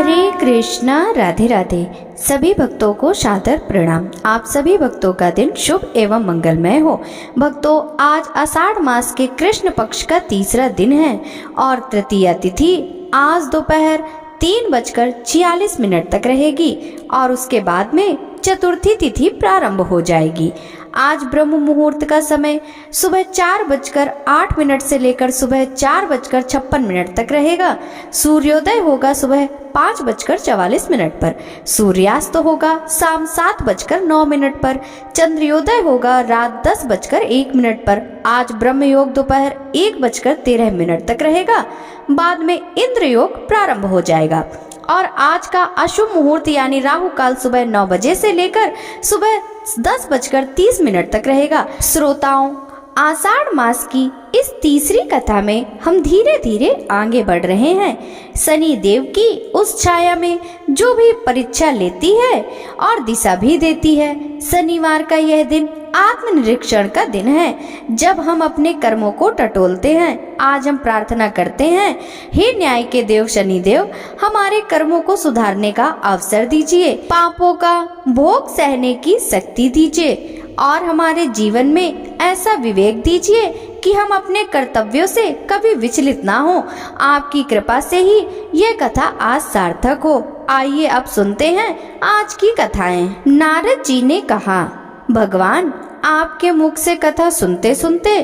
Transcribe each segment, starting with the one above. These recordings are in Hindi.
हरे कृष्णा, राधे राधे। सभी भक्तों को सादर प्रणाम। आप सभी भक्तों का दिन शुभ एवं मंगलमय हो। भक्तों, आज आषाढ़ मास के कृष्ण पक्ष का तीसरा दिन है और तृतीया तिथि आज दोपहर 3:46 तक रहेगी और उसके बाद में चतुर्थी तिथि प्रारंभ हो जाएगी। आज ब्रह्म मुहूर्त का समय सुबह 4:08 से लेकर सुबह 4:56 तक रहेगा। सूर्योदय होगा सुबह 5:44 पर। सूर्यास्त होगा शाम 7:09 पर। चंद्रोदय होगा रात 10:01 पर। आज ब्रह्म योग दोपहर 1:13 तक रहेगा। बाद में इंद्र योग प्रारंभ हो जाएगा और आज का अशुभ मुहूर्त यानी राहु काल सुबह 9 बजे से लेकर सुबह 10:30 तक रहेगा। श्रोताओं, आषाढ़ मास की इस तीसरी कथा में हम धीरे धीरे आगे बढ़ रहे हैं। शनि देव की उस छाया में जो भी परीक्षा लेती है और दिशा भी देती है। शनिवार का यह दिन आत्मनिरीक्षण का दिन है, जब हम अपने कर्मों को टटोलते हैं। आज हम प्रार्थना करते हैं, हे न्याय के देव शनि देव, हमारे कर्मों को सुधारने का अवसर दीजिए, पापों का भोग सहने की शक्ति दीजिए और हमारे जीवन में ऐसा विवेक दीजिए कि हम अपने कर्तव्यों से कभी विचलित ना हो। आपकी कृपा से ही यह कथा आज सार्थक हो। आइए अब सुनते हैं आज की कथाएं। नारद जी ने कहा, भगवान, आपके मुख से कथा सुनते सुनते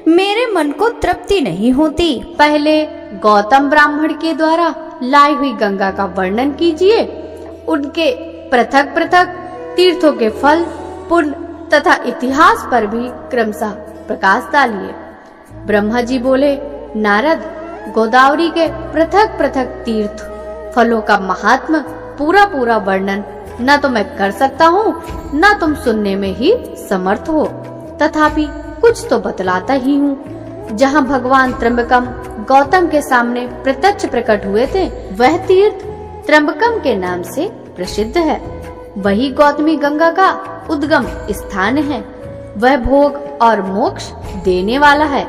मेरे मन को तृप्ति नहीं होती। पहले गौतम ब्राह्मण के द्वारा लाई हुई गंगा का वर्णन कीजिए। उनके पृथक पृथक तीर्थों के फल, पुण्य तथा इतिहास पर भी क्रमशः प्रकाश डालिए। ब्रह्मा जी बोले, नारद, गोदावरी के पृथक पृथक तीर्थ फलों का महात्म पूरा पूरा वर्णन न तो मैं कर सकता हूँ, न तुम सुनने में ही समर्थ हो, तथापि कुछ तो बतलाता ही हूँ। जहाँ भगवान त्र्यंबकम गौतम के सामने प्रत्यक्ष प्रकट हुए थे, वह तीर्थ त्र्यंबकम के नाम से प्रसिद्ध है। वही गौतमी गंगा का उद्गम स्थान है। वह भोग और मोक्ष देने वाला है।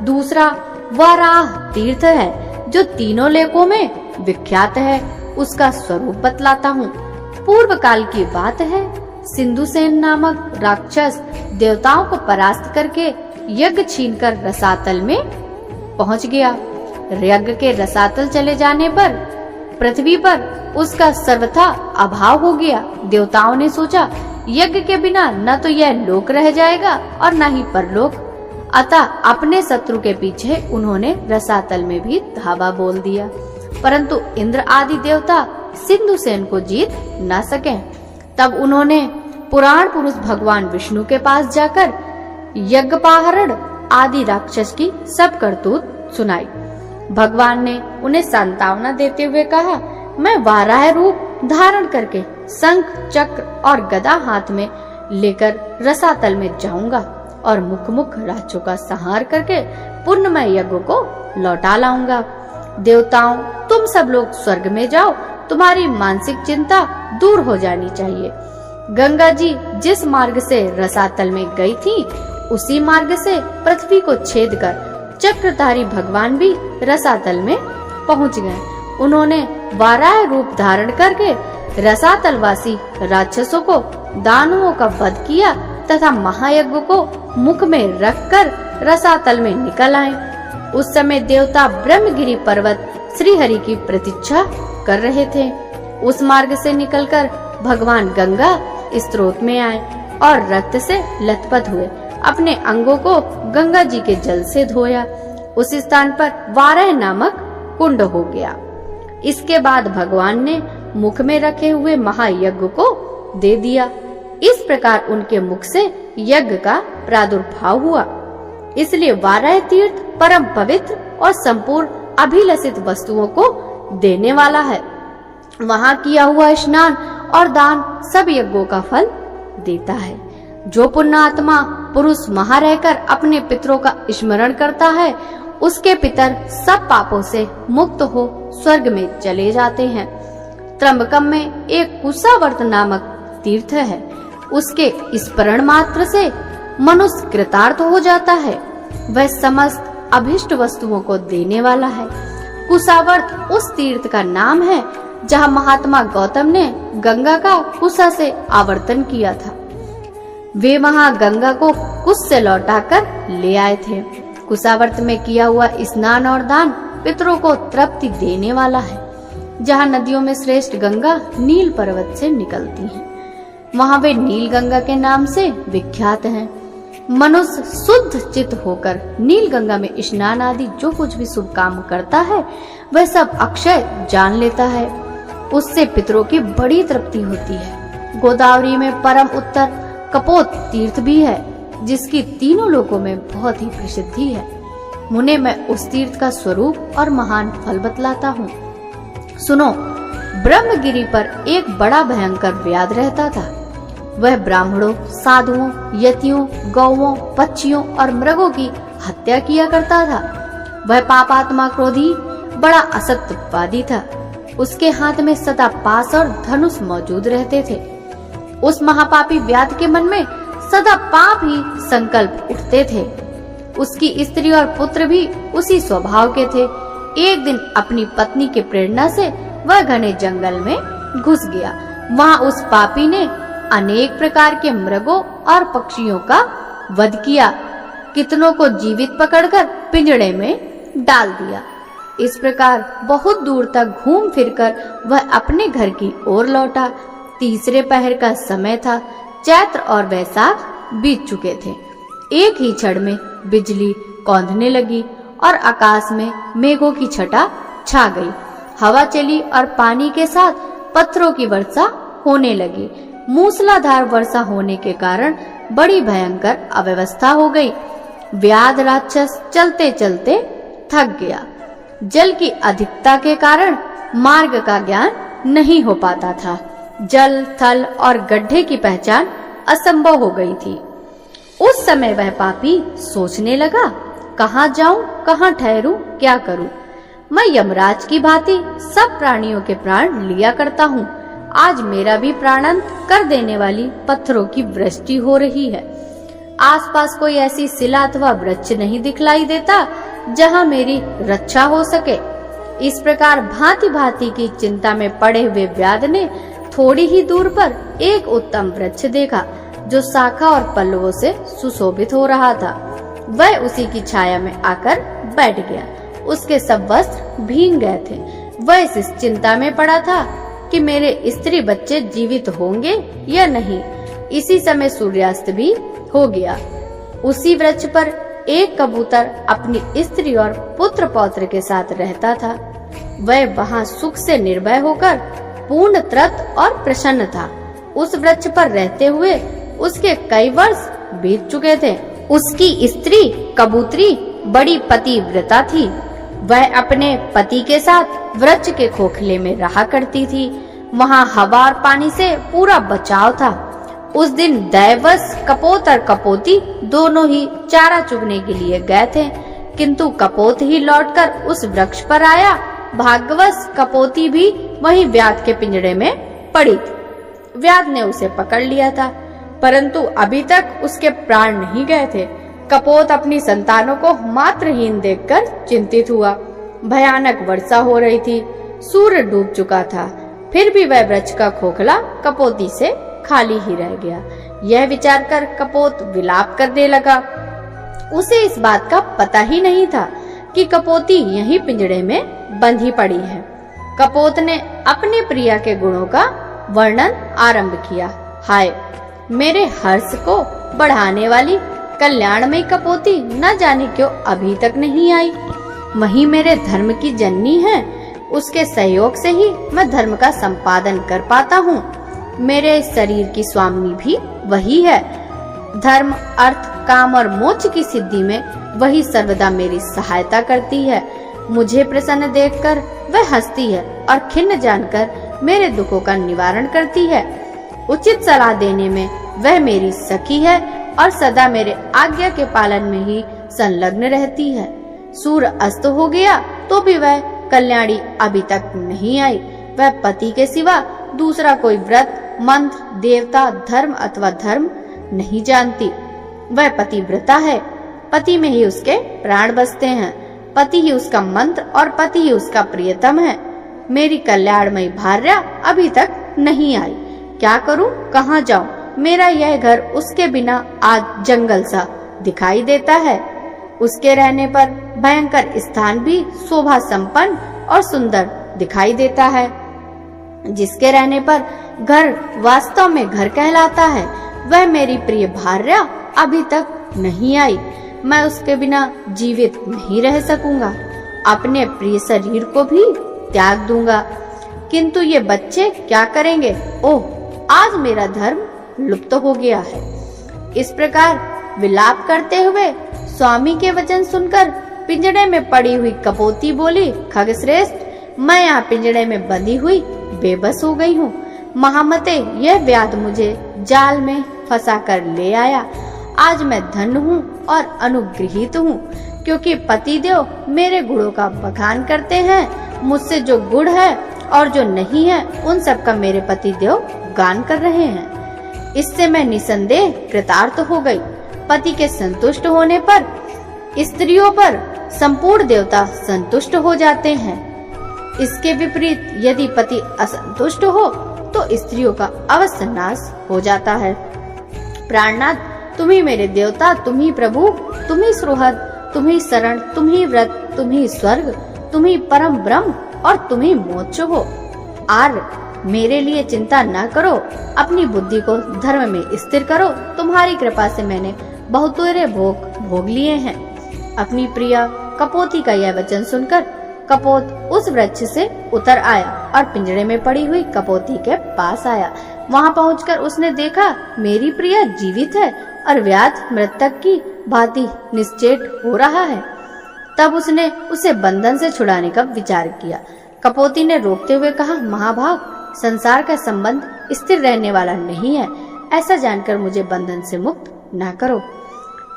दूसरा वराह तीर्थ है, जो तीनों लोकों में विख्यात है। उसका स्वरूप बतलाता हूँ। पूर्व काल की बात है, सिंधुसेन नामक राक्षस देवताओं को परास्त करके यज्ञ छीनकर रसातल में पहुँच गया। यज्ञ के रसातल चले जाने पर पृथ्वी पर उसका सर्वथा अभाव हो गया। देवताओं ने सोचा, यज्ञ के बिना न तो यह लोक रह जाएगा और न ही परलोक। अतः अपने शत्रु के पीछे उन्होंने रसातल में भी धावा बोल दिया, परंतु इंद्र आदि देवता सिंधुसेन को जीत न सके। तब उन्होंने पुराण पुरुष भगवान विष्णु के पास जाकर यज्ञपाहरण आदि राक्षस की सब करतूत सुनाई। भगवान ने उन्हें सांत्वना देते हुए कहा, मैं वाराह रूप धारण करके शंख, चक्र और गदा हाथ में लेकर रसातल में जाऊंगा और मुख मुख राक्षसों का संहार करके पुण्यमय यज्ञ को लौटा लाऊंगा। देवताओं, तुम सब लोग स्वर्ग में जाओ, तुम्हारी मानसिक चिंता दूर हो जानी चाहिए। गंगा जी जिस मार्ग से रसातल में गई थी, उसी मार्ग से पृथ्वी को छेद कर चक्रधारी भगवान भी रसातल में पहुंच गए। उन्होंने वाराह रूप धारण करके रसातलवासी राक्षसों को दानवों का वध किया तथा महायज्ञ को मुख में रखकर रसातल में निकल आए। उस समय देवता ब्रह्मगिरि पर्वत श्री हरि की प्रतीक्षा कर रहे थे। उस मार्ग से निकलकर भगवान गंगा स्रोत में आए और रक्त से लथपथ हुए। अपने अंगों को गंगा जी के जल से धोया। उस स्थान पर वाराह नामक कुंड हो गया। इसके बाद भगवान ने मुख में रखे हुए महायज्ञ को दे दिया। इस प्रकार उनके मुख से यज्ञ का प्रादुर्भाव हुआ। इसलिए वाराह तीर्थ परम पवित्र और संपूर्ण अभिलषित वस्तुओं को देने वाला है। वहाँ किया हुआ स्नान और दान सब यज्ञों का फल देता है। जो पुण्यात्मा पुरुष वहाँ रहकर अपने पितरों का स्मरण करता है, उसके पितर सब पापों से मुक्त हो स्वर्ग में चले जाते हैं। त्र्यंबकम में एक कुशावर्त नामक तीर्थ है। उसके स्मरण मात्र से मनुष्य कृतार्थ हो जाता है। वह समस्त अभिष्ट वस्तुओं को देने वाला है। कुशावर्त उस तीर्थ का नाम है जहाँ महात्मा गौतम ने गंगा का कुसा से आवर्तन किया था। वे वहां गंगा को कुश से लौटाकर ले आए थे। कुशावर्त में किया हुआ स्नान और दान पितरों को तृप्ति देने वाला है। जहाँ नदियों में श्रेष्ठ गंगा नील पर्वत से निकलती है, वहाँ वे नील गंगा के नाम से विख्यात हैं। मनुष्य शुद्ध चित्त होकर नील गंगा में स्नान आदि जो कुछ भी शुभ काम करता है वह सब अक्षय जान लेता है। उससे पितरों की बड़ी तृप्ति होती है। गोदावरी में परम उत्तर कपोत तीर्थ भी है, जिसकी तीनों लोकों में बहुत ही प्रसिद्धि है। मुने, मैं उस तीर्थ का स्वरूप और महान फल बतलाता हूँ। सुनो, ब्रह्मगिरि पर एक बड़ा भयंकर व्याध रहता था। वह ब्राह्मणों, साधुओं, यतियों, गौओं, पक्षियों और मृगों की हत्या किया करता था। वह पापात्मा क्रोधी बड़ा असत्यवादी था। उसके हाथ में सदा पास और धनुष मौजूद रहते थे। उस महापापी व्याध के मन में सदा पाप ही संकल्प उठते थे। उसकी स्त्री और पुत्र भी उसी स्वभाव के थे। एक दिन अपनी पत्नी के प्रेरणा से वह घने जंगल में घुस गया। वहाँ उस पापी ने अनेक प्रकार के मृगों और पक्षियों का वध किया। कितनों को जीवित पकड़कर पिंजड़े में डाल दिया। इस प्रकार बहुत दूर तक घूम फिरकर वह अपने घर की ओर लौटा। तीसरे पहर का समय था। चैत्र और वैशाख बीत चुके थे। एक ही क्षण में बिजली कौंधने लगी और आकाश में मेघों की छटा छा गई। हवा चली और पानी के साथ पत्थरों की वर्षा होने लगी। मूसलाधार वर्षा होने के कारण बड़ी भयंकर अव्यवस्था हो गई। व्याध राक्षस चलते चलते थक गया। जल की अधिकता के कारण मार्ग का ज्ञान नहीं हो पाता था। जल, थल और गड्ढे की पहचान असंभव हो गई थी। उस समय वह पापी सोचने लगा, कहाँ जाऊं, कहाँ ठहरूं, क्या करूं। मैं यमराज की भांति सब प्राणियों के प्राण लिया करता हूँ। आज मेरा भी प्राणांत कर देने वाली पत्थरों की वृष्टि हो रही है। आसपास कोई ऐसी शिला अथवा वृक्ष नहीं दिखलाई देता जहाँ मेरी रक्षा हो सके। इस प्रकार भांति भांति की चिंता में पड़े हुए व्याध ने थोड़ी ही दूर पर एक उत्तम वृक्ष देखा जो शाखा और पल्लवों से सुशोभित हो रहा था। वह उसी की छाया में आकर बैठ गया। उसके सब वस्त्र भीग गए थे। वह इस चिंता में पड़ा था कि मेरे स्त्री बच्चे जीवित होंगे या नहीं। इसी समय सूर्यास्त भी हो गया। उसी वृक्ष पर एक कबूतर अपनी स्त्री और पुत्र पौत्र के साथ रहता था। वह वहाँ सुख से निर्भय होकर पूर्ण तृप्त और प्रसन्न था। उस वृक्ष पर रहते हुए उसके कई वर्ष बीत चुके थे। उसकी स्त्री कबूतरी बड़ी पतिव्रता थी। वह अपने पति के साथ वृक्ष के खोखले में रहा करती थी। वहाँ हवा और पानी से पूरा बचाव था। उस दिन दैवश कपोत और कपोती दोनों ही चारा चुगने के लिए गए थे, किंतु कपोत ही लौटकर उस वृक्ष पर आया। भाग्यवश कपोती भी वहीं व्याध के पिंजड़े में पड़ी थी। व्याध ने उसे पकड़ लिया था, परंतु अभी तक उसके प्राण नहीं गए थे। कपोत अपनी संतानों को मात्रहीन देखकर चिंतित हुआ। भयानक वर्षा हो रही थी। सूर्य डूब चुका था, फिर भी वह वृक्ष का खोखला कपोती से खाली ही रह गया। यह विचार कर कपोत विलाप करने लगा। उसे इस बात का पता ही नहीं था कि कपोती यहीं पिंजड़े में बंधी पड़ी है। कपोत ने अपने प्रिया के गुणों का वर्णन आरंभ किया। हाय, मेरे हर्ष को बढ़ाने वाली कल्याणमयी कपोती न जाने क्यों अभी तक नहीं आई। वही मेरे धर्म की जननी है। उसके सहयोग से ही मैं धर्म का संपादन कर पाता हूँ। मेरे शरीर की स्वामी भी वही है। धर्म, अर्थ, काम और मोक्ष की सिद्धि में वही सर्वदा मेरी सहायता करती है। मुझे प्रसन्न देखकर वह हंसती है और खिन्न जानकर मेरे दुखों का निवारण करती है। उचित सलाह देने में वह मेरी सखी है और सदा मेरे आज्ञा के पालन में ही संलग्न रहती है। सूर्य अस्त हो गया तो भी वह कल्याणी अभी तक नहीं आई। वह पति के सिवा दूसरा कोई व्रत, मंत्र, देवता, धर्म अथवा धर्म नहीं जानती। वह पतिव्रता है। पति में ही उसके प्राण बसते हैं। पति ही उसका मंत्र और पति ही उसका प्रियतम है। मेरी कल्याणमयी भार्या अभी तक नहीं आई। क्या करूं, कहाँ जाऊं? मेरा यह घर उसके बिना आज जंगल सा दिखाई देता है। उसके रहने पर भयंकर स्थान भी शोभा संपन्न और सुंदर दिखाई देता है। जिसके रहने पर घर वास्तव में घर कहलाता है, वह मेरी प्रिय भार्या अभी तक नहीं आई। मैं उसके बिना जीवित नहीं रह सकूंगा, अपने प्रिय शरीर को भी त्याग दूंगा। किंतु ये बच्चे क्या करेंगे? ओह, आज मेरा धर्म लुप्त हो गया है। इस प्रकार विलाप करते हुए स्वामी के वचन सुनकर पिंजड़े में पड़ी हुई कपोती बोली, खगश्रेष्ठ, मैं यहाँ पिंजड़े में बंधी हुई बेबस हो गई हूँ। महामते, यह व्याध मुझे जाल में फंसा कर ले आया। आज मैं धन्य हूँ और अनुगृहित हूँ, क्योंकि पतिदेव मेरे गुणों का बखान करते हैं। मुझसे जो गुण है और जो नहीं है, उन सब का मेरे पतिदेव गान कर रहे हैं। इससे मैं निसंदेह कृतार्थ हो गई। पति के संतुष्ट होने पर स्त्रियों पर संपूर्ण देवता संतुष्ट हो जाते हैं। इसके विपरीत यदि पति असंतुष्ट हो तो स्त्रियों का अवश्य नाश हो जाता है। प्राणनाथ, तुम ही मेरे देवता, तुम ही प्रभु, तुम ही सुहृद, तुम ही शरण, तुम ही व्रत, तुम ही स्वर्ग, तुम ही परम ब्रह्म और तुम ही मोक्ष हो। आर्य, मेरे लिए चिंता न करो, अपनी बुद्धि को धर्म में स्थिर करो। तुम्हारी कृपा से मैंने बहुतेरे भोग लिए हैं। अपनी प्रिया कपोती का यह वचन सुनकर कपोत उस वृक्ष से उतर आया और पिंजरे में पड़ी हुई कपोती के पास आया। वहां पहुंचकर उसने देखा मेरी प्रिया जीवित है और व्याध मृतक की भांति निश्चेत हो रहा है। तब उसने उसे बंधन से छुड़ाने का विचार किया। कपोती ने रोकते हुए कहा, महाभाग, संसार का संबंध स्थिर रहने वाला नहीं है। ऐसा जानकर मुझे बंधन से मुक्त न करो।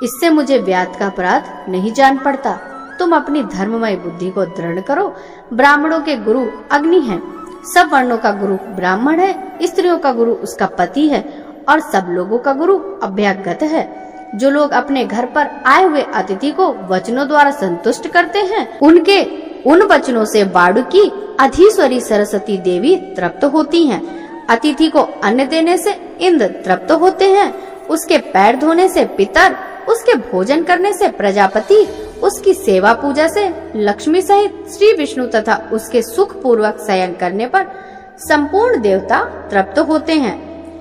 इससे मुझे व्याध का अपराध नहीं जान पड़ता। तुम अपनी धर्ममय बुद्धि को दृढ़ करो। ब्राह्मणों के गुरु अग्नि हैं, सब वर्णों का गुरु ब्राह्मण है, स्त्रियों का गुरु उसका पति है और सब लोगों का गुरु अभ्यागत है। जो लोग अपने घर पर आए हुए अतिथि को वचनों द्वारा संतुष्ट करते हैं, उनके उन वचनों से बाड़ुकी अधीश्वरी सरस्वती देवी तृप्त होती हैं। अतिथि को अन्न देने से इंद्र तृप्त होते हैं, उसके पैर धोने से पितर, उसके भोजन करने से प्रजापति, उसकी सेवा पूजा से लक्ष्मी सहित श्री विष्णु तथा उसके सुख पूर्वक शयन करने पर संपूर्ण देवता तृप्त होते हैं।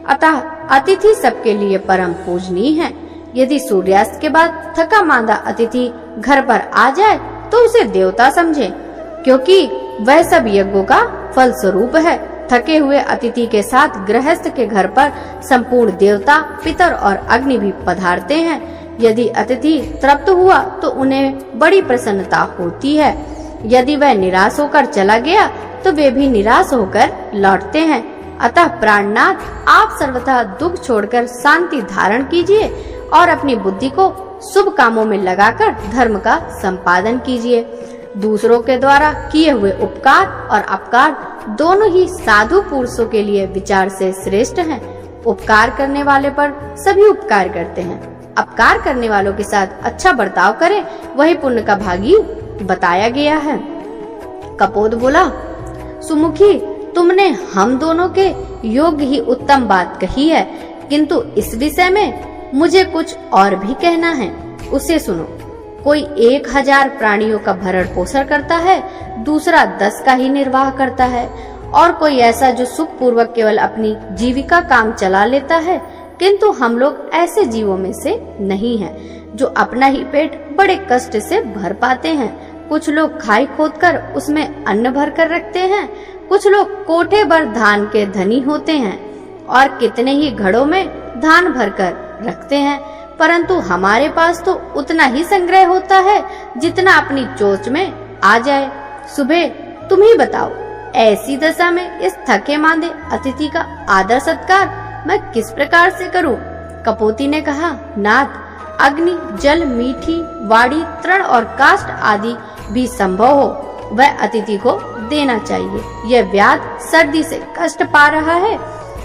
अतः अतिथि सबके लिए परम पूजनीय है। यदि सूर्यास्त के बाद थका मांदा अतिथि घर पर आ जाए तो उसे देवता समझे, क्योंकि वह सब यज्ञों का फल स्वरूप है। थके हुए अतिथि के साथ गृहस्थ के घर पर संपूर्ण देवता, पितर और अग्नि भी पधारते हैं। यदि अतिथि तृप्त हुआ तो उन्हें बड़ी प्रसन्नता होती है। यदि वह निराश होकर चला गया तो वे भी निराश होकर लौटते हैं। अतः प्राणनाथ, आप सर्वथा दुख छोड़कर शांति धारण कीजिए और अपनी बुद्धि को शुभ कामों में लगाकर धर्म का संपादन कीजिए। दूसरों के द्वारा किए हुए उपकार और अपकार दोनों ही साधु पुरुषों के लिए विचार से श्रेष्ठ हैं। उपकार करने वाले पर सभी उपकार करते हैं। अपकार करने वालों के साथ अच्छा बर्ताव करें, वही पुण्य का भागी बताया गया है। कपोत बोला, सुमुखी, तुमने हम दोनों के योग्य ही उत्तम बात कही है, किंतु इस विषय में मुझे कुछ और भी कहना है, उसे सुनो। कोई 1000 प्राणियों का भरण पोषण करता है, दूसरा 10 का ही निर्वाह करता है, और कोई ऐसा जो सुख पूर्वक केवल अपनी जीविका काम चला लेता है। किंतु हम लोग ऐसे जीवों में से नहीं हैं, जो अपना ही पेट बड़े कष्ट से भर पाते हैं। कुछ लोग खाई खोदकर उसमें अन्न भर कर रखते हैं, कुछ लोग कोठे भर धान के धनी होते हैं और कितने ही घड़ों में धान भरकर रखते हैं, परंतु हमारे पास तो उतना ही संग्रह होता है जितना अपनी चोंच में आ जाए। सुबह तुम ही बताओ, ऐसी दशा में इस थके मांदे अतिथि का आदर सत्कार मैं किस प्रकार से करूं? कपोती ने कहा, नाथ, अग्नि, जल, मीठी वाड़ी, तृण और काष्ठ आदि भी संभव हो वह अतिथि को देना चाहिए। यह व्याध सर्दी से कष्ट पा रहा है।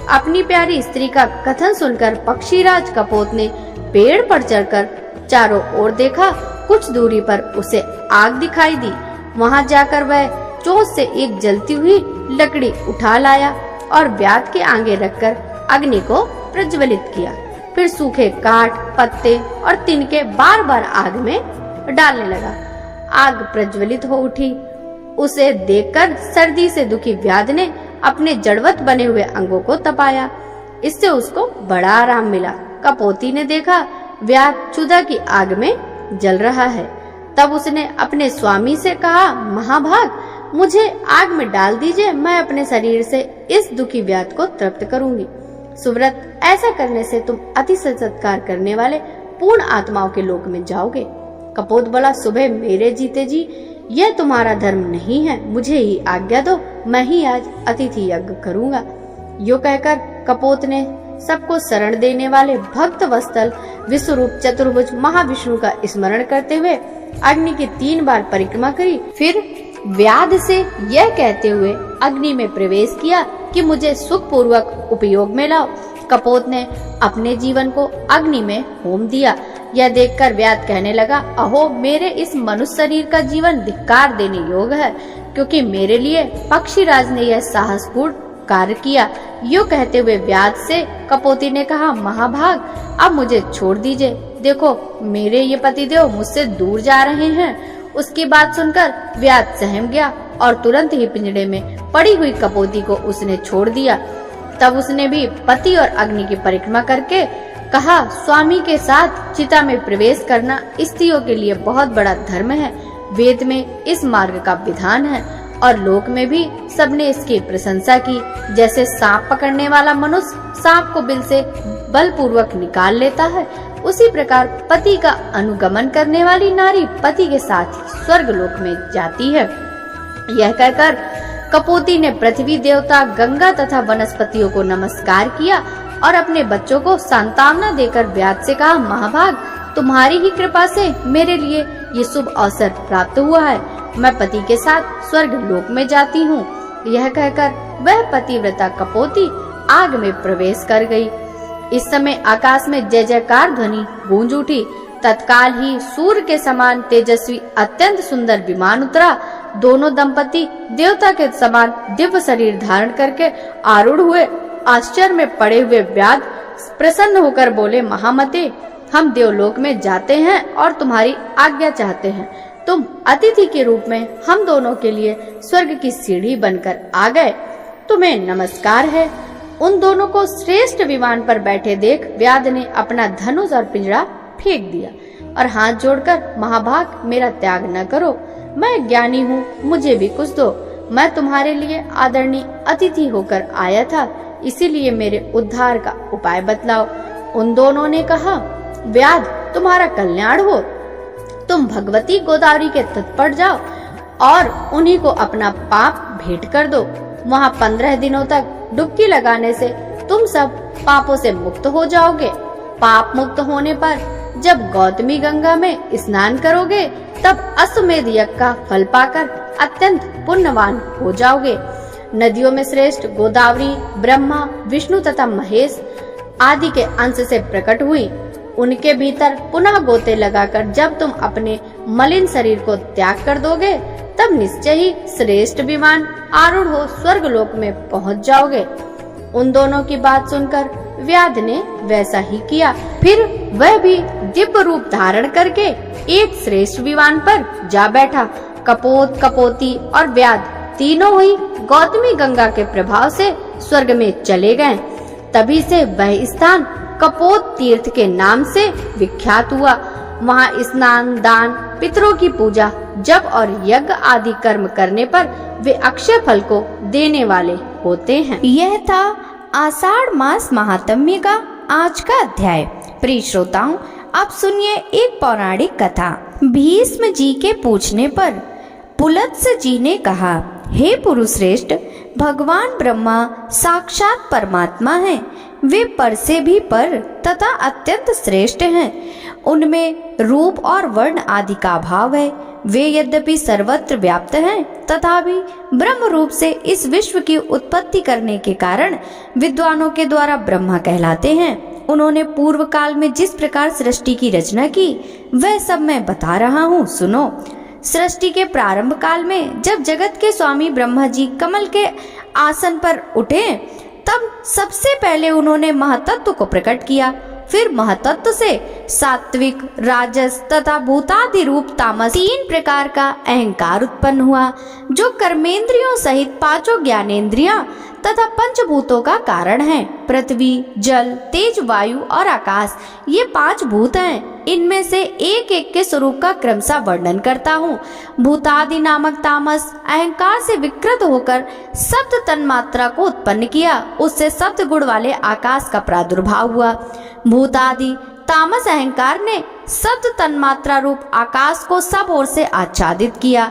अपनी प्यारी स्त्री का कथन सुनकर पक्षीराज कपोत ने पेड़ पर चढ़कर चारों ओर देखा। कुछ दूरी पर उसे आग दिखाई दी। वहां जाकर वह चोंच से एक जलती हुई लकड़ी उठा लाया और व्याध के आगे रखकर अग्नि को प्रज्वलित किया। फिर सूखे काठ, पत्ते और तिनके बार बार आग में डालने लगा। आग प्रज्वलित हो उठी। उसे देखकर सर्दी से दुखी व्याध ने अपने जड़वत बने हुए अंगों को तपाया। इससे उसको बड़ा आराम मिला। कपोती ने देखा व्याध क्षुधा की आग में जल रहा है। तब उसने अपने स्वामी से कहा, महाभाग, मुझे आग में डाल दीजिए, मैं अपने शरीर से इस दुखी व्याध को तृप्त करूंगी। सुव्रत, ऐसा करने से तुम अति सत्कार करने वाले पूर्ण आत्माओं के लोक में जाओगे। कपोत बोला, सुबह मेरे जीते जी यह तुम्हारा धर्म नहीं है, मुझे ही आज्ञा दो, मैं ही आज अतिथि यज्ञ करूंगा। यो कहकर कपोत ने सबको शरण देने वाले भक्त वत्सल विश्वरूप चतुर्भुज महाविष्णु का स्मरण करते हुए अग्नि की 3 बार परिक्रमा करी। फिर व्याध से यह कहते हुए अग्नि में प्रवेश किया कि मुझे सुख पूर्वक उपयोग में लाओ। कपोत ने अपने जीवन को अग्नि में होम दिया। यह देखकर व्याध कहने लगा, अहो, मेरे इस मनुष्य शरीर का जीवन धिक्कार देने योग्य है, क्योंकि मेरे लिए पक्षीराज ने यह साहसपूर्ण कार्य किया। यो कहते हुए व्याध से कपोती ने कहा, महाभाग, अब मुझे छोड़ दीजिए। देखो, मेरे ये पतिदेव मुझसे दूर जा रहे हैं। उसकी बात सुनकर व्याध सहम गया और तुरंत ही पिंजड़े में पड़ी हुई कपोती को उसने छोड़ दिया। तब उसने भी पति और अग्नि की परिक्रमा करके कहा, स्वामी के साथ चिता में प्रवेश करना स्त्रियों के लिए बहुत बड़ा धर्म है। वेद में इस मार्ग का विधान है और लोक में भी सबने इसकी प्रशंसा की। जैसे सांप पकड़ने वाला मनुष्य सांप को बिल से बलपूर्वक निकाल लेता है, उसी प्रकार पति का अनुगमन करने वाली नारी पति के साथ ही स्वर्ग लोक में जाती है। यह कहकर कपोती ने पृथ्वी देवता, गंगा तथा वनस्पतियों को नमस्कार किया और अपने बच्चों को सांत्वना देकर व्याध से कहा, महाभाग, तुम्हारी ही कृपा से मेरे लिए ये शुभ अवसर प्राप्त हुआ है। मैं पति के साथ स्वर्ग लोक में जाती हूँ। यह कहकर वह पतिव्रता कपोती आग में प्रवेश कर गई। इस समय आकाश में जय जयकार ध्वनि गूंज उठी। तत्काल ही सूर्य के समान तेजस्वी अत्यंत सुंदर विमान उतरा। दोनों दंपति देवता के समान दिव्य शरीर धारण करके आरूढ़ हुए। आश्चर्य में पड़े हुए व्याध प्रसन्न होकर बोले, महामते, हम देवलोक में जाते हैं और तुम्हारी आज्ञा चाहते हैं। तुम अतिथि के रूप में हम दोनों के लिए स्वर्ग की सीढ़ी बनकर आ गए, तुम्हें नमस्कार है। उन दोनों को श्रेष्ठ विमान पर बैठे देख व्याध ने अपना धनुष और पिंजरा फेंक दिया और हाथ जोड़कर, महाभाग, मेरा त्याग न करो, मैं ज्ञानी हूँ, मुझे भी कुछ दो। मैं तुम्हारे लिए आदरणीय अतिथि होकर आया था, इसीलिए मेरे उद्धार का उपाय बतलाओ। उन दोनों ने कहा, व्याध, तुम्हारा कल्याण हो। तुम भगवती गोदावरी के तट पर जाओ और उन्हीं को अपना पाप भेंट कर दो। वहाँ 15 दिनों तक डुबकी लगाने से तुम सब पापों से मुक्त हो जाओगे। पाप मुक्त होने पर जब गौतमी गंगा में स्नान करोगे, तब अश्वमेध यज्ञ का फल पाकर अत्यंत पुण्यवान हो जाओगे। नदियों में श्रेष्ठ गोदावरी ब्रह्मा, विष्णु तथा महेश आदि के अंश से प्रकट हुई। उनके भीतर पुनः गोते लगाकर जब तुम अपने मलिन शरीर को त्याग कर दोगे, तब निश्चय ही श्रेष्ठ विमान आरूढ़ हो स्वर्ग लोक में पहुंच जाओगे। उन दोनों की बात सुनकर व्याध ने वैसा ही किया। फिर वह भी दिव्य रूप धारण करके एक श्रेष्ठ विमान पर जा बैठा। कपोत, कपोती और व्याध तीनों ही गौतमी गंगा के प्रभाव से स्वर्ग में चले गए। तभी से वह स्थान कपोत तीर्थ के नाम से विख्यात हुआ। वहाँ स्नान, दान, पितरों की पूजा, जप और यज्ञ आदि कर्म करने पर वे अक्षय फल को देने वाले होते हैं। यह था आषाढ़ मास महात्म्य का आज का अध्याय। प्रिय श्रोताओं, अब सुनिए एक पौराणिक कथा। भीष्म जी के पूछने पर पुलत्स्य जी ने कहा, हे पुरुष श्रेष्ठ, भगवान ब्रह्मा साक्षात परमात्मा हैं। वे पर से भी पर तथा अत्यंत श्रेष्ठ हैं। उनमें रूप और वर्ण आदि का अभाव है। वे यद्यपि सर्वत्र व्याप्त हैं, तथापि ब्रह्म रूप से इस विश्व की उत्पत्ति करने के कारण विद्वानों के द्वारा ब्रह्मा कहलाते हैं। उन्होंने पूर्व काल में जिस प्रकार सृष्टि की रचना की, वह सब मैं बता रहा हूँ, सुनो। सृष्टि के प्रारंभ काल में जब जगत के स्वामी ब्रह्मा जी कमल के आसन पर उठे, तब सबसे पहले उन्होंने महातत्व को प्रकट किया। फिर महातत्व से सात्विक, राजस तथा भूतादि रूप तामस 3 प्रकार का अहंकार उत्पन्न हुआ, जो कर्मेंद्रियों सहित 5 ज्ञानेंद्रियां तथा पंचभूतों का कारण है। पृथ्वी, जल, तेज, वायु और आकाश, ये 5 भूत हैं। इनमें से एक एक के स्वरूप का क्रमशः वर्णन करता हूँ। भूतादि नामक तामस अहंकार से विकृत होकर शब्द तन्मात्रा को उत्पन्न किया, उससे शब्द गुण वाले आकाश का प्रादुर्भाव हुआ। भूतादि तामस अहंकार ने शब्द तन्मात्रा रूप आकाश को सब ओर से आच्छादित किया।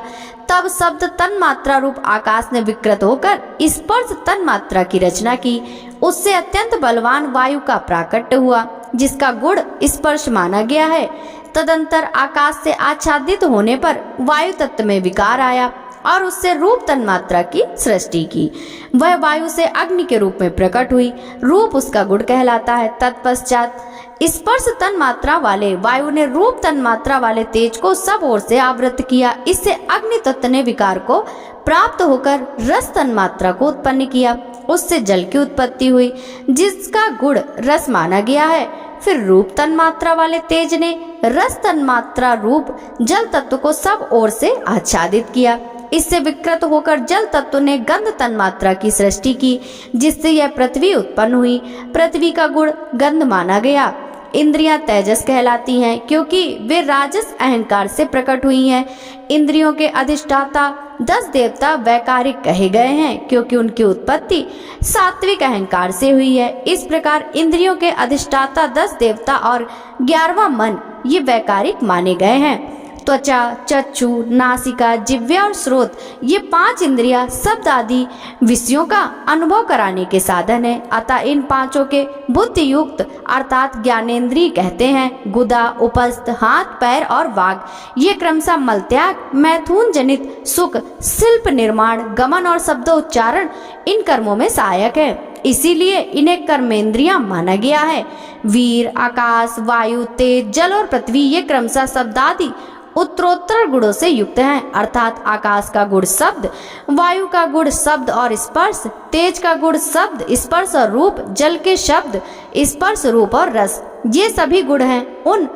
तब शब्द तन्मात्रा रूप आकाश ने विकृत होकर स्पर्श तन्मात्रा की रचना की। उससे अत्यंत बलवान वायु का प्राकट्य हुआ, जिसका गुण स्पर्श माना गया है। तदंतर आकाश से आच्छादित होने पर वायु तत्व में विकार आया और उससे रूप तन्मात्रा की सृष्टि की। वह वायु से अग्नि के रूप में प्रकट हुई, रूप उसका गुण कहलाता है। तत्पश्चात स्पर्श तन्मात्रा वाले वायु ने रूप तन्मात्रा वाले तेज को सब ओर से आवृत किया। इससे अग्नि तत्व ने विकार को प्राप्त होकर रस तन्मात्रा को उत्पन्न किया। उससे जल की उत्पत्ति हुई, जिसका गुण रस माना गया है। फिर रूप तन्मात्रा वाले तेज ने रस तन्मात्रा रूप जल तत्व को सब ओर से आच्छादित किया। इससे विकृत होकर जल तत्व ने गंध तन्मात्रा की सृष्टि की, जिससे यह पृथ्वी उत्पन्न हुई। पृथ्वी का गुण गंध माना गया। इंद्रियां तेजस कहलाती हैं, क्योंकि वे राजस अहंकार से प्रकट हुई हैं। इंद्रियों के अधिष्ठाता 10 देवता वैकारिक कहे गए हैं, क्योंकि उनकी उत्पत्ति सात्विक अहंकार से हुई है। इस प्रकार इंद्रियों के अधिष्ठाता 10 देवता और 11वां मन ये वैकारिक माने गए हैं। त्वचा, चक्षु, नासिका, जिह्वा और स्रोत, ये 5 इंद्रियां शब्द आदि विषयों का अनुभव कराने के साधन है। अतः इन 5 के बुद्धि युक्त अर्थात ज्ञानेंद्रिय कहते हैं। गुदा, उपस्थ, हाथ, पैर और वाग, ये क्रमशः मलत्याग, मैथुन जनित सुख, शिल्प निर्माण, गमन और शब्दोच्चारण इन कर्मों में सहायक है। इसीलिए इन्हें कर्मेंद्रियां माना गया है। वीर, आकाश, वायु, तेज, जल और पृथ्वी ये क्रमशः शब्दादि उत्तरोत्तर गुणों से युक्त हैं। अर्थात आकाश का गुण शब्द, वायु का गुण शब्द और स्पर्श, तेज का गुण शब्द, स्पर्श और रूप, जल के शब्द, स्पर्श, रूप और रस, ये सभी गुण हैं। उन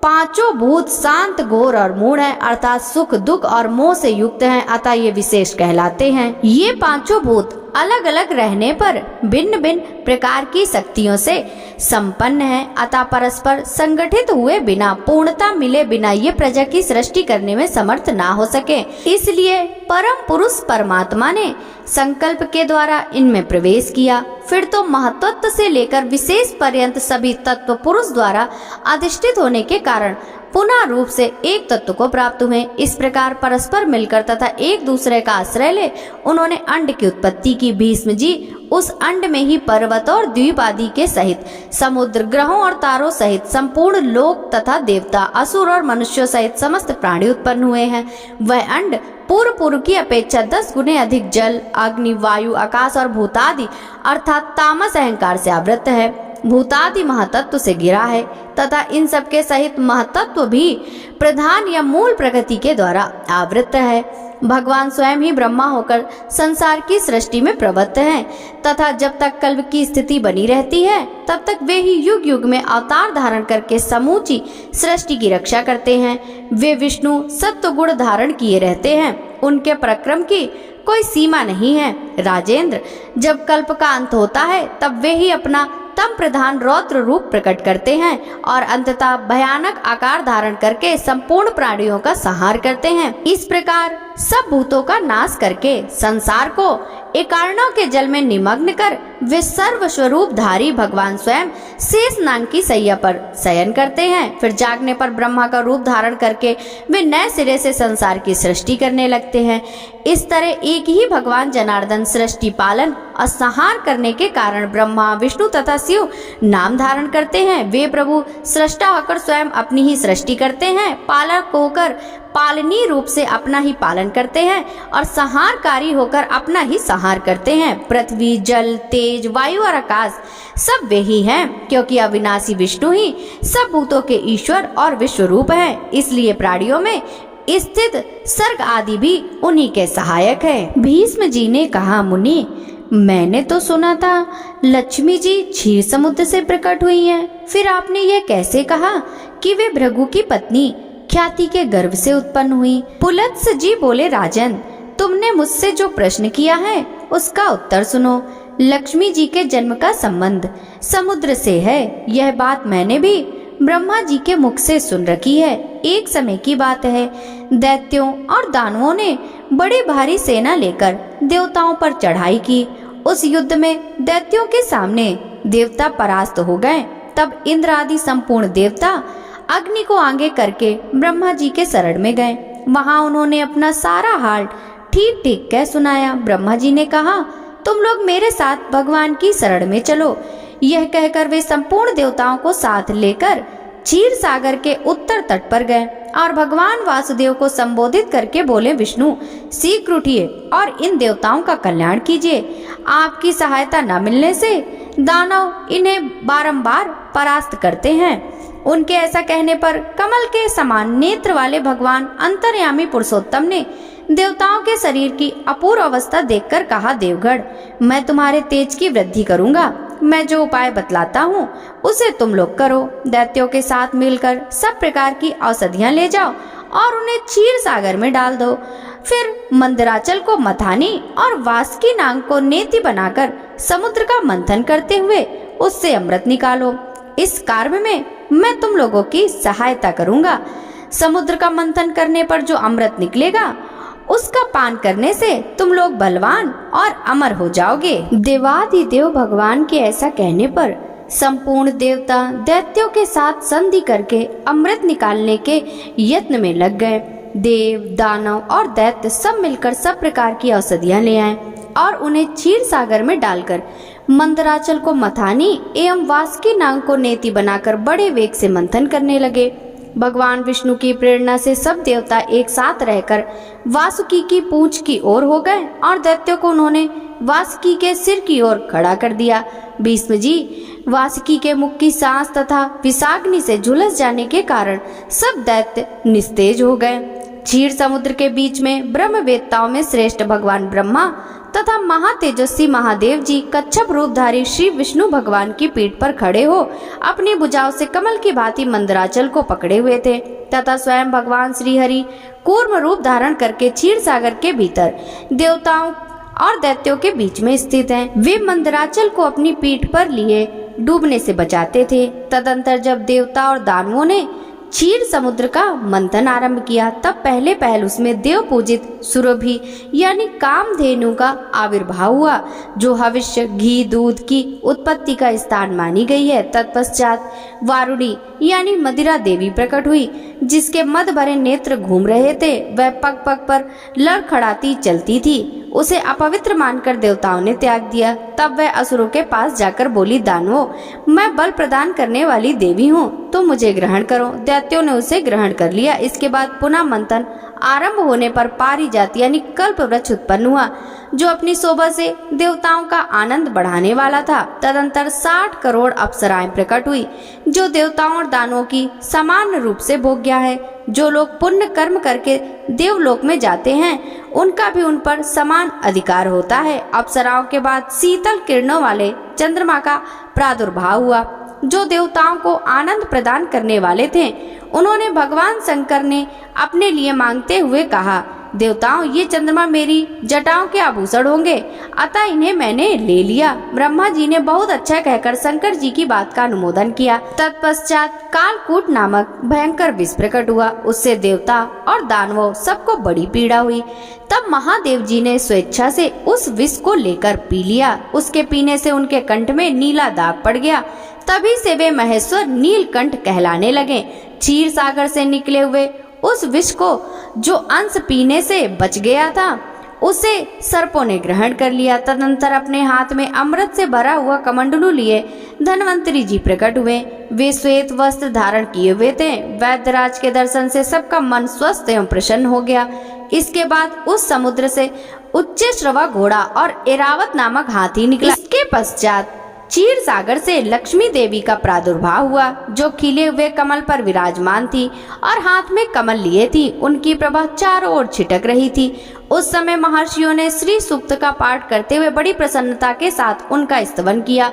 5 भूत शांत, घोर और मूढ़ हैं, अर्थात सुख, दुख और मोह से युक्त हैं। अतः ये विशेष कहलाते हैं। ये 5 भूत अलग अलग रहने पर भिन्न भिन्न प्रकार की शक्तियों से संपन्न है। अतः परस्पर संगठित हुए बिना, पूर्णता मिले बिना ये प्रजा की सृष्टि करने में समर्थ ना हो सके। इसलिए परम पुरुष परमात्मा ने संकल्प के द्वारा इनमें प्रवेश किया। फिर तो महत्त्व से लेकर विशेष पर्यंत सभी तत्व पुरुष द्वारा अधिष्ठित होने के कारण पुनः रूप से एक तत्व को प्राप्त हुए। इस प्रकार परस्पर मिलकर तथा एक दूसरे का आश्रय ले उन्होंने अंड की उत्पत्ति की। भीष्म जी उस अंड में ही पर्वत और द्वीप आदि के सहित समुद्र, ग्रहों और तारों सहित संपूर्ण लोक तथा देवता, असुर और मनुष्यों सहित समस्त प्राणी उत्पन्न हुए हैं। वह अंड पूर्व की अपेक्षा 10 गुने अधिक जल, अग्नि, वायु, आकाश और भूतादि अर्थात तामस अहंकार से आवृत है। भूतादि महातत्व से घिरा है तथा इन सब के सहित महातत्व भी प्रधान या मूल प्रकृति के द्वारा आवृत है। भगवान स्वयं ही ब्रह्मा होकर संसार की सृष्टि में प्रवृत्त हैं तथा जब तक कल्प की स्थिति बनी रहती है तब तक वे ही युग युग में अवतार धारण करके समूची सृष्टि की रक्षा करते हैं। वे विष्णु सत्व गुण धारण किए रहते हैं, उनके पराक्रम की कोई सीमा नहीं है। राजेंद्र, जब कल्प का अंत होता है तब वे ही अपना तम प्रधान रौद्र रूप प्रकट करते हैं और अंततः भयानक आकार धारण करके संपूर्ण प्राणियों का संहार करते हैं। इस प्रकार सब भूतों का नाश करके संसार को एकार्णों के जल में निमग्न कर वे सर्वस्वरूप धारी भगवान स्वयं शेष नाग की सैया पर शयन करते हैं। फिर जागने पर ब्रह्मा का रूप धारण करके वे नए सिरे से संसार की सृष्टि करने लगते हैं। इस तरह एक ही भगवान जनार्दन सृष्टि पालन और संहार करने के कारण ब्रह्मा, विष्णु तथा शिव नाम धारण करते हैं। वे प्रभु सृष्टा होकर स्वयं अपनी ही सृष्टि करते हैं, पालक होकर पालनीय रूप से अपना ही पालन करते हैं और संहारकारी होकर अपना ही संहार करते हैं। पृथ्वी, जल, तेज, वायु और आकाश सब वे ही हैं, क्योंकि अविनाशी विष्णु ही सब भूतों के ईश्वर और विश्व रूप हैं। इसलिए प्राणियों में स्थित सर्ग आदि भी उन्हीं के सहायक है। भीष्म जी ने कहा, मुनि, मैंने तो सुना था लक्ष्मी जी क्षीर समुद्र से प्रकट हुई हैं। फिर आपने ये कैसे कहा कि वे भृगु की पत्नी ख्याति के गर्भ से उत्पन्न हुई? पुलत्स्य जी बोले, राजन, तुमने मुझसे जो प्रश्न किया है उसका उत्तर सुनो। लक्ष्मी जी के जन्म का संबंध समुद्र से है, यह बात मैंने भी ब्रह्मा जी के मुख से सुन रखी है। एक समय की बात है, दैत्यों और दानवों ने बड़ी भारी सेना लेकर देवताओं पर चढ़ाई की। उस युद्ध में दैत्यों के सामने देवता परास्त हो गए। तब इंद्र आदि संपूर्ण देवता अग्नि को आगे करके ब्रह्मा जी के शरण में गए। वहां उन्होंने अपना सारा हाल ठीक ठीक कह सुनाया। ब्रह्मा जी ने कहा, तुम लोग मेरे साथ भगवान की शरण में चलो। यह कहकर वे संपूर्ण देवताओं को साथ लेकर क्षीर सागर के उत्तर तट पर गए और भगवान वासुदेव को संबोधित करके बोले, विष्णु, शीघ्र उठिए और इन देवताओं का कल्याण कीजिए। आपकी सहायता न मिलने से दानव इन्हें बारंबार परास्त करते हैं। उनके ऐसा कहने पर कमल के समान नेत्र वाले भगवान अंतर्यामी पुरुषोत्तम ने देवताओं के शरीर की अपूर्व अवस्था देखकर कहा, देवगढ़, मैं तुम्हारे तेज की वृद्धि करूंगा। मैं जो उपाय बतलाता हूँ उसे तुम लोग करो। दैत्यों के साथ मिलकर सब प्रकार की औषधियाँ ले जाओ और उन्हें क्षीर सागर में डाल दो। फिर मंदराचल को मथानी और वासुकी नाग को नेति बनाकर समुद्र का मंथन करते हुए उससे अमृत निकालो। इस कार्य में मैं तुम लोगों की सहायता करूंगा। समुद्र का मंथन करने पर जो अमृत निकलेगा उसका पान करने से तुम लोग बलवान और अमर हो जाओगे। देवादिदेव भगवान के ऐसा कहने पर संपूर्ण देवता दैत्यों के साथ संधि करके अमृत निकालने के यत्न में लग गए। देव, दानव और दैत्य सब मिलकर सब प्रकार की औषधियां ले आए और उन्हें क्षीर सागर में डालकर मंदराचल को मथानी एवं वासुकी नाग को नेति बनाकर बड़े वेग से मंथन करने लगे। भगवान विष्णु की प्रेरणा से सब देवता एक साथ रहकर वासुकी की पूंछ की ओर हो गए और दैत्यों को उन्होंने वासुकी के सिर की ओर खड़ा कर दिया। भीष्म जी, वासुकी के मुख की सांस तथा विषाग्नि से झुलस जाने के कारण सब दैत्य निस्तेज हो गए। क्षीर समुद्र के बीच में ब्रह्मवेत्ताओं में श्रेष्ठ भगवान ब्रह्मा तथा महातेजस्वी महादेव जी कच्छप रूपधारी श्री विष्णु भगवान की पीठ पर खड़े हो अपनी भुजाओं से कमल की भांति मंदराचल को पकड़े हुए थे तथा स्वयं भगवान श्री हरि कूर्म रूप धारण करके क्षीर सागर के भीतर देवताओं और दैत्यों के बीच में स्थित हैं। वे मंदराचल को अपनी पीठ पर लिए डूबने से बचाते थे। तदंतर जब देवता और दानवों ने क्षीर समुद्र का मंथन आरंभ किया तब पहले पहल उसमें देव पूजित सुरभि यानी कामधेनु का आविर्भाव हुआ, जो हविष्य घी दूध की उत्पत्ति का स्थान मानी गई है। तत्पश्चात वारुणी यानी मदिरा देवी प्रकट हुई, जिसके मद भरे नेत्र घूम रहे थे। वह पग पग पर लड़खड़ाती चलती थी। उसे अपवित्र मानकर देवताओं ने त्याग दिया। तब वह असुरों के पास जाकर बोली, दानवों, मैं बल प्रदान करने वाली देवी हूँ, तुम मुझे ग्रहण करो। दैत्यों ने उसे ग्रहण कर लिया। इसके बाद पुनः मंथन आरंभ होने पर पारिजात यानी कल्प वृक्ष उत्पन्न हुआ, जो अपनी शोभा से देवताओं का आनंद बढ़ाने वाला था। तदंतर 60 करोड़ अप्सराएं प्रकट हुई, जो देवताओं और दानवों की समान रूप से भोग्या है। जो लोग पुण्य कर्म करके देवलोक में जाते हैं उनका भी उन पर समान अधिकार होता है। अप्सराओं के बाद शीतल किरणों वाले चंद्रमा का प्रादुर्भाव हुआ, जो देवताओं को आनंद प्रदान करने वाले थे। उन्होंने भगवान शंकर ने अपने लिए मांगते हुए कहा, देवताओं, ये चंद्रमा मेरी जटाओं के आभूषण होंगे, अतः इन्हें मैंने ले लिया। ब्रह्मा जी ने बहुत अच्छा कहकर शंकर जी की बात का अनुमोदन किया। तत्पश्चात कालकूट नामक भयंकर विष प्रकट हुआ। उससे देवता और दानवों सबको बड़ी पीड़ा हुई। तब महादेव जी ने स्वेच्छा से उस विष को लेकर पी लिया। उसके पीने से उनके कंठ में नीला दाग पड़ गया। तभी से वे महेश्वर नीलकंठ कहलाने लगे। क्षीर सागर से निकले हुए उस विष को जो अंश पीने से बच गया था, उसे सर्पों ने ग्रहण कर लिया। तदंतर अपने हाथ में अमृत से भरा हुआ कमंडलू लिए धन्वंतरी जी प्रकट हुए। वे श्वेत वस्त्र धारण किए हुए थे। वैद्यराज के दर्शन से सबका मन स्वस्थ एवं प्रसन्न हो गया। इसके बाद उस समुद्र से उच्च श्रवा घोड़ा और एरावत नामक हाथी निकला। इसके पश्चात क्षीर सागर से लक्ष्मी देवी का प्रादुर्भाव हुआ, जो खिले हुए कमल पर विराजमान थी और हाथ में कमल लिए थी। उनकी प्रभा चारों ओर छिटक रही थी। उस समय महर्षियों ने श्री सूक्त का पाठ करते हुए बड़ी प्रसन्नता के साथ उनका स्तवन किया।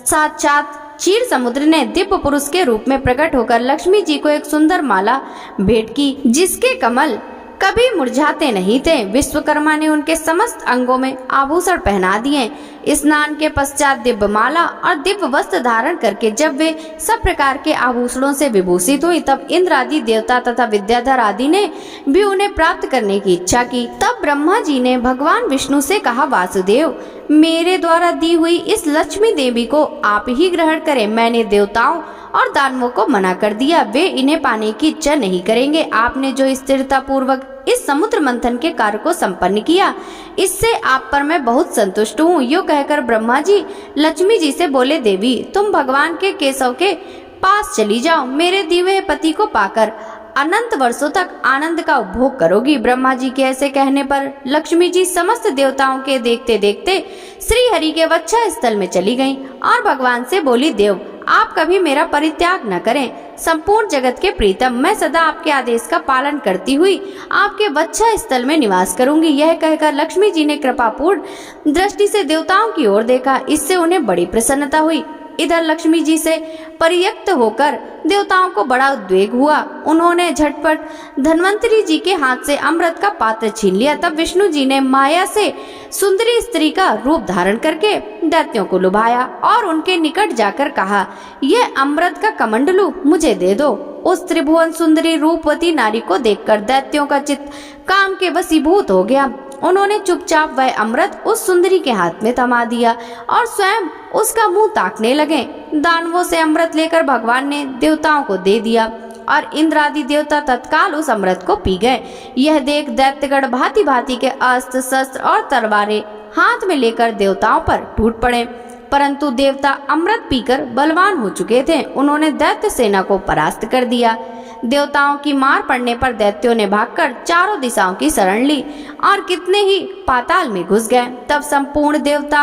साक्षात क्षीर समुद्र ने दिव्य पुरुष के रूप में प्रकट होकर लक्ष्मी जी को एक सुंदर माला भेंट की, जिसके कमल कभी मुरझाते नहीं थे। विश्वकर्मा ने उनके समस्त अंगों में आभूषण पहना दिए। स्नान के पश्चात दिव्य माला और दिव्य वस्त्र धारण करके जब वे सब प्रकार के आभूषणों से विभूषित हुई, तब इंद्र आदि देवता तथा विद्याधर आदि ने भी उन्हें प्राप्त करने की इच्छा की। तब ब्रह्मा जी ने भगवान विष्णु से कहा, वासुदेव, मेरे द्वारा दी हुई इस लक्ष्मी देवी को आप ही ग्रहण करें। मैंने देवताओं और दानवों को मना कर दिया, वे इन्हें पाने की इच्छा नहीं करेंगे। आपने जो स्थिरता पूर्वक इस समुद्र मंथन के कार्य को संपन्न किया, इससे आप पर मैं बहुत संतुष्ट हूँ। यो कहकर ब्रह्मा जी लक्ष्मी जी से बोले, देवी, तुम भगवान के केशव के पास चली जाओ। मेरे दिए हुए पति को पाकर अनंत वर्षों तक आनंद का उपभोग करोगी। ब्रह्मा जी के ऐसे कहने पर लक्ष्मी जी समस्त देवताओं के देखते देखते श्री हरि के वत्सा स्थल में चली गईं और भगवान से बोली, देव, आप कभी मेरा परित्याग न करें। संपूर्ण जगत के प्रीतम, मैं सदा आपके आदेश का पालन करती हुई आपके वत्सा स्थल में निवास करूंगी। यह कहकर लक्ष्मी जी ने कृपापूर्ण दृष्टि से देवताओं की ओर देखा। इससे उन्हें बड़ी प्रसन्नता हुई। इधर लक्ष्मी जी से परित्यक्त होकर देवताओं को बड़ा उद्वेग हुआ। उन्होंने झटपट धन्वंतरी जी के हाथ से अमृत का पात्र छीन लिया। तब विष्णु जी ने माया से सुंदरी स्त्री का रूप धारण करके दैत्यों को लुभाया और उनके निकट जाकर कहा, यह अमृत का कमंडलू मुझे दे दो। उस त्रिभुवन सुंदरी रूपवती नारी को देखकर दैत्यों का चित्त काम के वशीभूत हो गया। उन्होंने चुपचाप वह अमृत उस सुंदरी के हाथ में थमा दिया और स्वयं उसका मुंह ताकने लगे। दानवों से अमृत लेकर भगवान ने देवताओं को दे दिया और इंद्र आदि देवता तत्काल उस अमृत को पी गए। यह देख दैत्यगण भांति भांति के अस्त्र शस्त्र और तलवारें हाथ में लेकर देवताओं पर टूट पड़े, परंतु देवता अमृत पीकर बलवान हो चुके थे। उन्होंने दैत्य सेना को परास्त कर दिया। देवताओं की मार पड़ने पर दैत्यों ने भागकर चारों दिशाओं की शरण ली और कितने ही पाताल में घुस गए। तब संपूर्ण देवता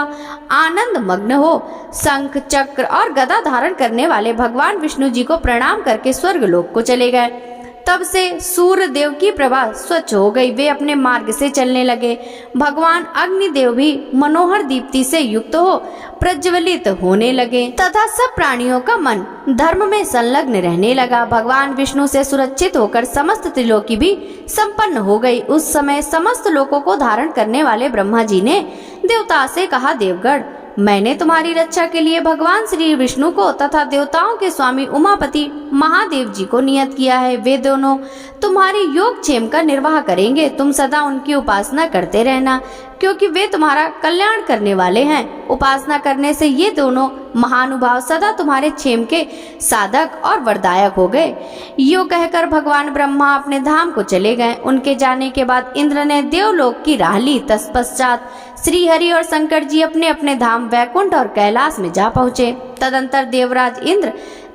आनंद मग्न हो शंख, चक्र और गदा धारण करने वाले भगवान विष्णु जी को प्रणाम करके स्वर्ग लोक को चले गए। तब से सूर्य देव की प्रभा स्वच्छ हो गई। वे अपने मार्ग से चलने लगे। भगवान अग्निदेव भी मनोहर दीप्ति से युक्त हो प्रज्वलित होने लगे तथा सब प्राणियों का मन धर्म में संलग्न रहने लगा। भगवान विष्णु से सुरक्षित होकर समस्त त्रिलोकी भी संपन्न हो गई। उस समय समस्त लोकों को धारण करने वाले ब्रह्मा जी ने देवता से कहा, देवगण, मैंने तुम्हारी रक्षा के लिए भगवान श्री विष्णु को तथा देवताओं के स्वामी उमापति महादेव जी को नियत किया है। वे दोनों तुम्हारी योगक्षेम का निर्वाह करेंगे। तुम सदा उनकी उपासना करते रहना, क्योंकि वे तुम्हारा कल्याण करने वाले हैं। उपासना करने से ये दोनों महानुभाव सदा तुम्हारे क्षेम के साधक और वरदायक हो गए। यो कहकर भगवान ब्रह्मा अपने धाम को चले गए। उनके जाने के बाद इंद्र ने देवलोक की राह ली। तत्पश्चात श्री हरि और शंकर जी अपने अपने धाम वैकुंठ और कैलाश में जा पहुँचे। तदंतर देवराज इंद्र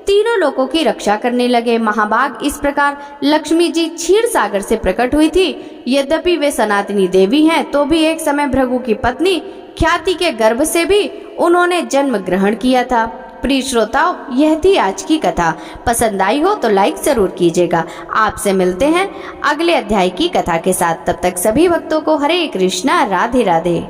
तीनों लोकों की रक्षा करने लगे। महाभाग, इस प्रकार लक्ष्मी जी क्षीर सागर से प्रकट हुई थी। यद्यपि वे सनातनी देवी हैं, तो भी एक समय भृगु की पत्नी ख्याति के गर्भ से भी उन्होंने जन्म ग्रहण किया था। प्रिय श्रोताओं, यह थी आज की कथा। पसंद आई हो तो लाइक जरूर कीजिएगा। आपसे मिलते हैं अगले अध्याय की कथा के साथ। तब तक सभी भक्तों को हरे कृष्णा, राधे राधे।